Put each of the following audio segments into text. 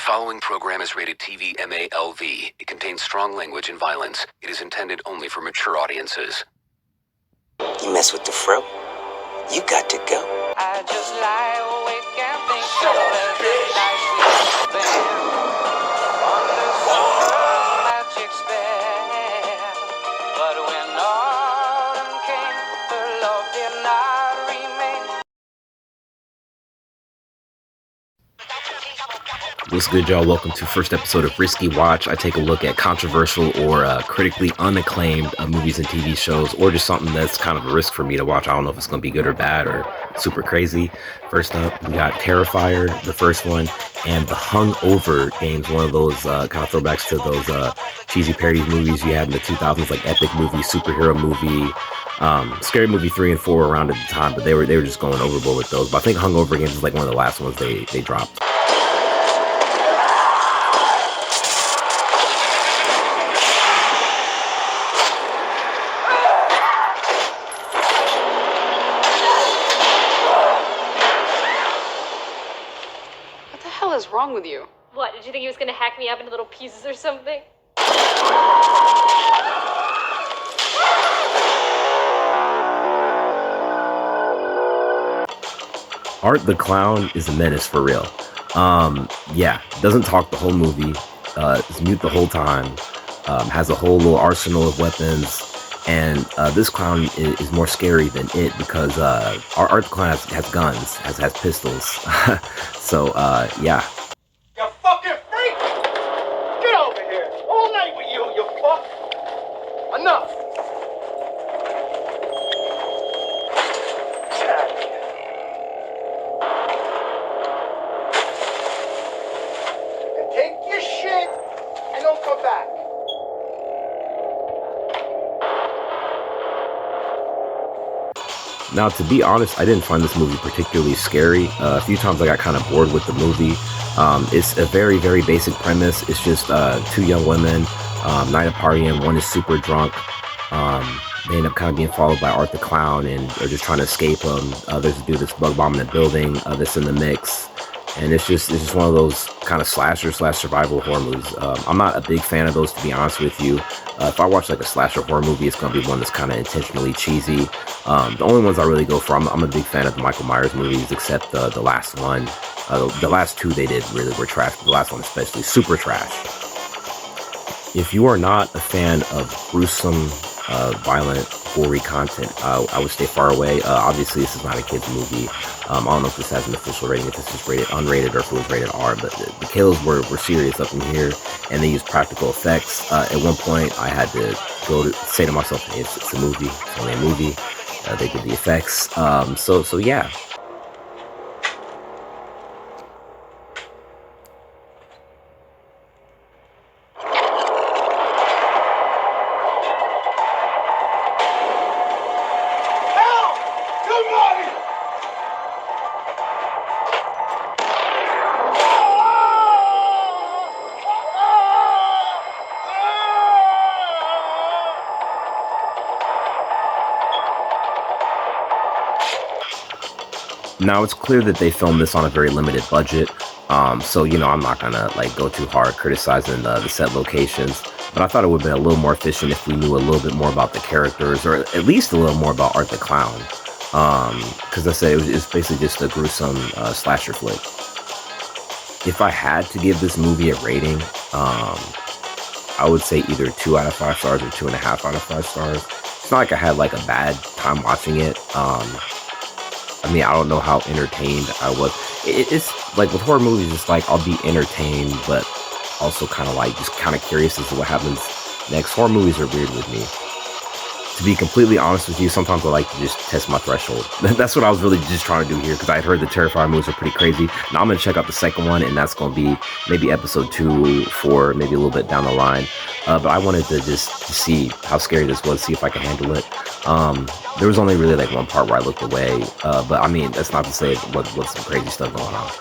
following program is rated TV MALV. It contains strong language and violence. It is intended only for mature audiences. You mess with the fro, you got to go. I just lie awake and think so pleasant I see under some magic spell. But when autumn came, her love did not remain. What's good, y'all? Welcome to first episode of Risky Watch. I take a look at controversial or critically unacclaimed movies and TV shows, or just something that's kind of a risk for me to watch. I don't know if it's going to be good or bad or super crazy. First up, we got Terrifier, the first one, and the Hungover games, one of those kind of throwbacks to those cheesy parody movies you had in the 2000s, like epic movie, superhero movie, Scary Movie 3 and 4 around at the time, but they were just going overboard with those. But I think Hungover games is like one of the last ones they dropped. What the hell is wrong with you? What, did you think he was gonna hack me up into little pieces or something? Art the Clown is a menace for real. Yeah, doesn't talk the whole movie, is mute the whole time, has a whole little arsenal of weapons, and this clown is more scary than it because Art the Clown has guns, has pistols. So, yeah. You fucking freak! Get over here! All night with you, you fuck! Enough! And take your shit and don't come back. Now, to be honest, I didn't find this movie particularly scary. A few times I got kind of bored with the movie. It's a very, very basic premise. It's just two young women, night of partying. One is super drunk. They end up kind of being followed by Art the Clown, and they're just trying to escape him. There's a dude that's bug bombing a building that's in the mix. And it's just one of those kind of slasher/survival horror movies. I'm not a big fan of those, to be honest with you. If I watch like a slasher horror movie, it's going to be one that's kind of intentionally cheesy. The only ones I really go for, I'm a big fan of the Michael Myers movies, except the last one. The last two they did really were trash. The last one especially, super trash. If you are not a fan of gruesome, violent, gory content, I would stay far away. Obviously, this is not a kid's movie. I don't know if this has an official rating, if this is rated unrated or if it was rated R, but the kills were serious up in here, and they used practical effects. At one point, I had to say to myself, hey, it's a movie, it's only a movie. They did the effects. So yeah. Now, it's clear that they filmed this on a very limited budget, so, you know, I'm not gonna, like, go too hard criticizing the set locations, but I thought it would have been a little more efficient if we knew a little bit more about the characters, or at least a little more about Art the Clown, because I said it's basically just a gruesome slasher flick. If I had to give this movie a rating, I would say either 2 out of 5 stars or 2.5 out of 5 stars. It's not like I had, like, a bad time watching it. I mean, I don't know how entertained I was. It's like with horror movies, it's like I'll be entertained, but also kind of like just kind of curious as to what happens next. Horror movies are weird with me. To be completely honest with you, sometimes I like to just test my threshold. That's what I was really just trying to do here, because I had heard the Terrifier movies are pretty crazy. Now I'm going to check out the second one, and that's going to be maybe episode 2, 4, maybe a little bit down the line. But I wanted to just see how scary this was, see if I could handle it. There was only really like one part where I looked away, but I mean, that's not to say it was some crazy stuff going on.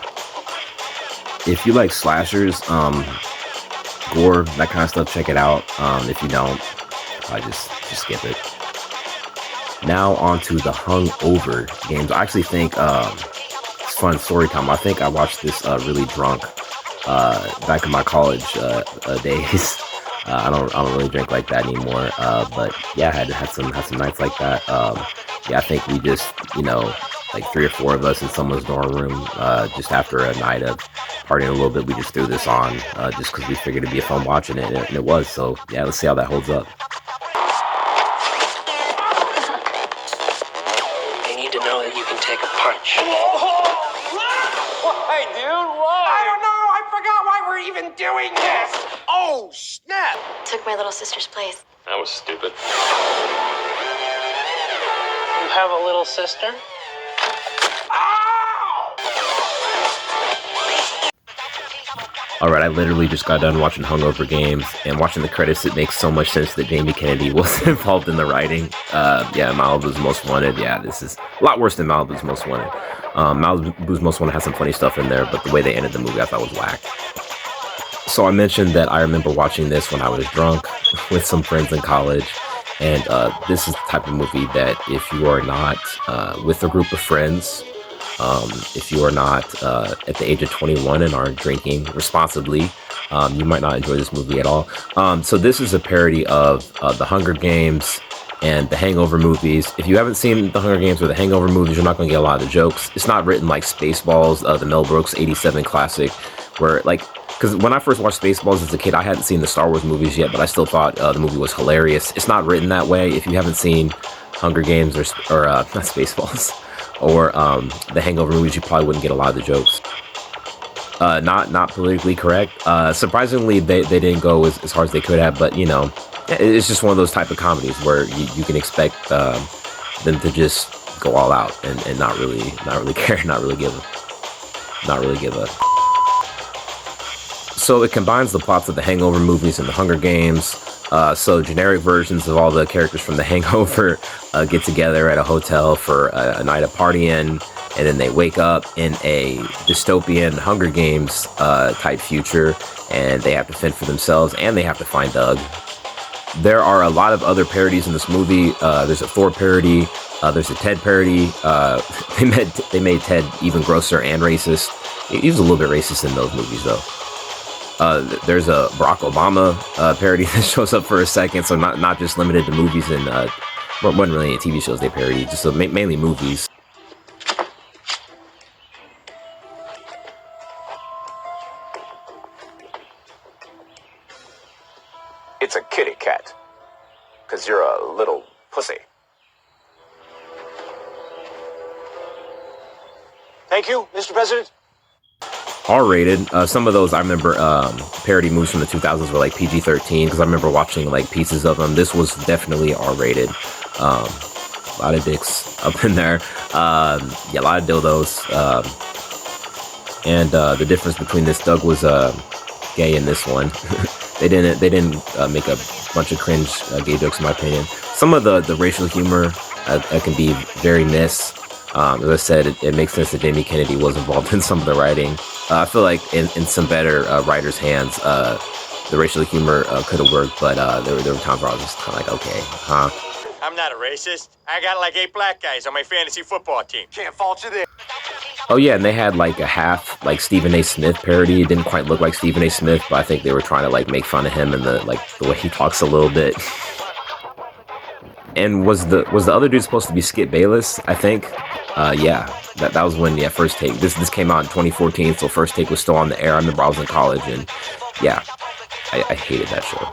If you like slashers, gore, that kind of stuff, check it out. If you don't, I just skip it. Now on to the Hungover games. I actually think it's fun story time. I think I watched this really drunk. back in my college days. I don't really drink like that anymore. But yeah, I had some nights like that. Yeah, I think we just, like 3 or 4 of us in someone's dorm room, just after a night of partying a little bit, we just threw this on, just because we figured it'd be fun watching it, and it was. So yeah, let's see how that holds up. They need to know that you can take a punch. Hey, dude, why? I don't know. I forgot why we're even doing this. Oh, snap. Took my little sister's place. That was stupid. You have a little sister? All right, I literally just got done watching Hungover Games, and watching the credits, it makes so much sense that Jamie Kennedy was involved in the writing. Yeah, Malibu's Most Wanted. Yeah, this is a lot worse than Malibu's Most Wanted. Malibu's Most Wanted has some funny stuff in there, but the way they ended the movie, I thought was whack. So I mentioned that I remember watching this when I was drunk with some friends in college, and this is the type of movie that if you are not with a group of friends, if you are not at the age of 21 and aren't drinking responsibly, you might not enjoy this movie at all. So this is a parody of the Hunger Games and the Hangover movies. If you haven't seen the Hunger Games or the Hangover movies, you're not going to get a lot of the jokes. It's not written like Spaceballs, the Mel Brooks '87 classic, where because when I first watched Spaceballs as a kid, I hadn't seen the Star Wars movies yet, but I still thought the movie was hilarious. It's not written that way. If you haven't seen Hunger Games or not Spaceballs, or the Hangover movies, you probably wouldn't get a lot of the jokes. Not politically correct. Surprisingly, they didn't go as hard as they could have, but it's just one of those type of comedies where you can expect them to just go all out and not really care, not really give a. So it combines the plots of the Hangover movies and the Hunger Games. So generic versions of all the characters from The Hangover get together at a hotel for a night of partying, and then they wake up in a dystopian Hunger Games type future, and they have to fend for themselves, and they have to find Doug. There are a lot of other parodies in this movie. There's a Thor parody. There's a Ted parody. They made Ted even grosser and racist. He was a little bit racist in those movies, though. There's a Barack Obama parody that shows up for a second, so not just limited to movies and wasn't really any TV shows they parodied, just mainly movies. It's a kitty cat, 'cause you're a little pussy. Thank you, Mr. President. R-rated. Some of those I remember parody movies from the 2000s were like PG-13, because I remember watching like pieces of them. This was definitely R-rated. A lot of dicks up in there. Yeah, a lot of dildos. And the difference between this, Doug was gay in this one. They didn't make a bunch of cringe gay jokes, in my opinion. Some of the racial humor can be very miss. As I said, it makes sense that Jamie Kennedy was involved in some of the writing. I feel like in some better writers' hands, the racial humor could have worked, but there were times where I was just kind of like, okay, huh? I'm not a racist. I got like 8 black guys on my fantasy football team. Can't fault you there. Oh yeah, and they had like a half like Stephen A. Smith parody. It didn't quite look like Stephen A. Smith, but I think they were trying to like make fun of him and the way he talks a little bit. And was the other dude supposed to be Skip Bayless? I think. Yeah, that was when First Take. This came out in 2014, so First Take was still on the air. I remember I was in college, and yeah, I hated that show.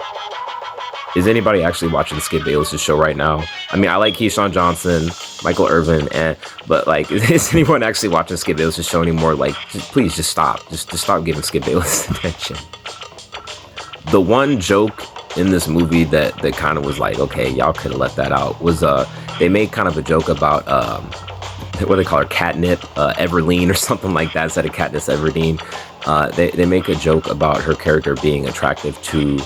Is anybody actually watching Skip Bayless' show right now? I mean, I like Keyshawn Johnson, Michael Irvin, but like, is anyone actually watching Skip Bayless' show anymore? Like, please just stop. Just stop giving Skip Bayless attention. The one joke in this movie that kind of was like, okay, y'all could have let that out, was they made kind of a joke about what they call her, Catnip Everleen or something like that, instead of Katniss Everdeen. They make a joke about her character being attractive to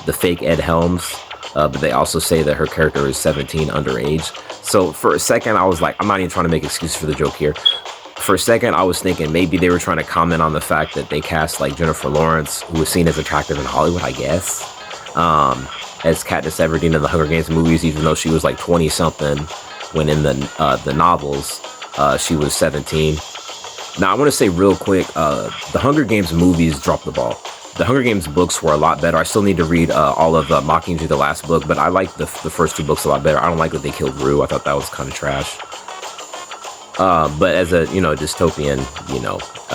the fake Ed Helms, but they also say that her character is 17 underage. So for a second I was like, I'm not even trying to make excuses for the joke here. For a second I was thinking maybe they were trying to comment on the fact that they cast like Jennifer Lawrence, who was seen as attractive in Hollywood, I guess, as Katniss Everdeen in the Hunger Games movies, even though she was like 20 something when in the novels she was 17. Now, I want to say real quick, the Hunger Games movies dropped the ball. The Hunger Games books were a lot better. I still need to read all of Mockingjay, the last book, but I like the first two books a lot better. I don't like that they killed Rue. I thought that was kind of trash. But as a, dystopian,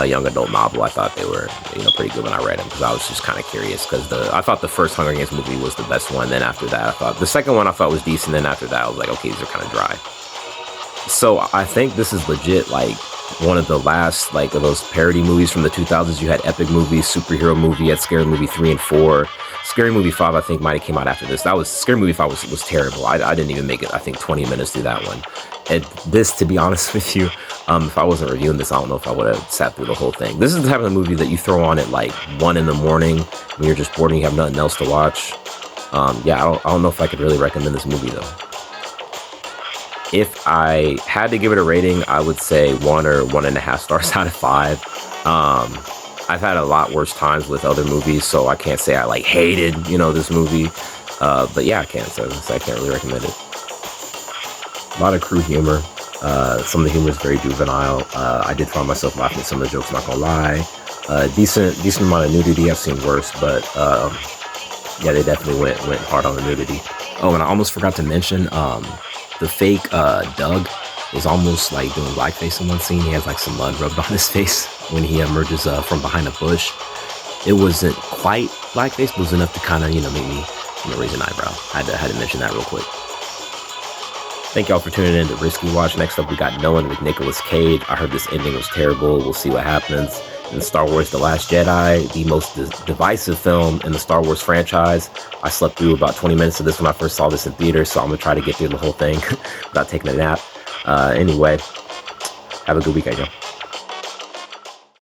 young adult novel, I thought they were, pretty good when I read them, because I was just kind of curious, because I thought the first Hunger Games movie was the best one. Then after that, I thought the second one I thought was decent. Then after that, I was like, okay, these are kind of dry. So I think this is legit, like, one of the last, like, of those parody movies from the 2000s. You had epic movies, superhero movie, you had Scary Movie 3 and 4. Scary Movie 5, I think, might have came out after this. Scary Movie 5 was terrible. I didn't even make it, I think, 20 minutes through that one. And this, to be honest with you, if I wasn't reviewing this, I don't know if I would have sat through the whole thing. This is the type of movie that you throw on at, like, 1 in the morning when you're just bored and you have nothing else to watch. Yeah, I don't know if I could really recommend this movie, though. If I had to give it a rating, I would say 1 or 1.5 stars out of 5. I've had a lot worse times with other movies, so I can't say I, like, hated, this movie. But yeah, I can't, so I can't really recommend it. A lot of crude humor. Some of the humor is very juvenile. I did find myself laughing at some of the jokes, not gonna lie. Decent amount of nudity. I've seen worse, but yeah, they definitely went hard on the nudity. Oh, and I almost forgot to mention, the fake Doug is almost like doing blackface in one scene. He has like some mud rubbed on his face when he emerges from behind a bush. It wasn't quite blackface, but it was enough to kind of, make me, raise an eyebrow. I had to mention that real quick. Thank y'all for tuning in to Risky Watch. Next up, we got Nolan with Nicolas Cage. I heard this ending was terrible. We'll see what happens. In Star Wars The Last Jedi, the most divisive film in the Star Wars franchise. I slept through about 20 minutes of this when I first saw this in theater, so I'm going to try to get through the whole thing without taking a nap. Anyway, have a good weekend, y'all.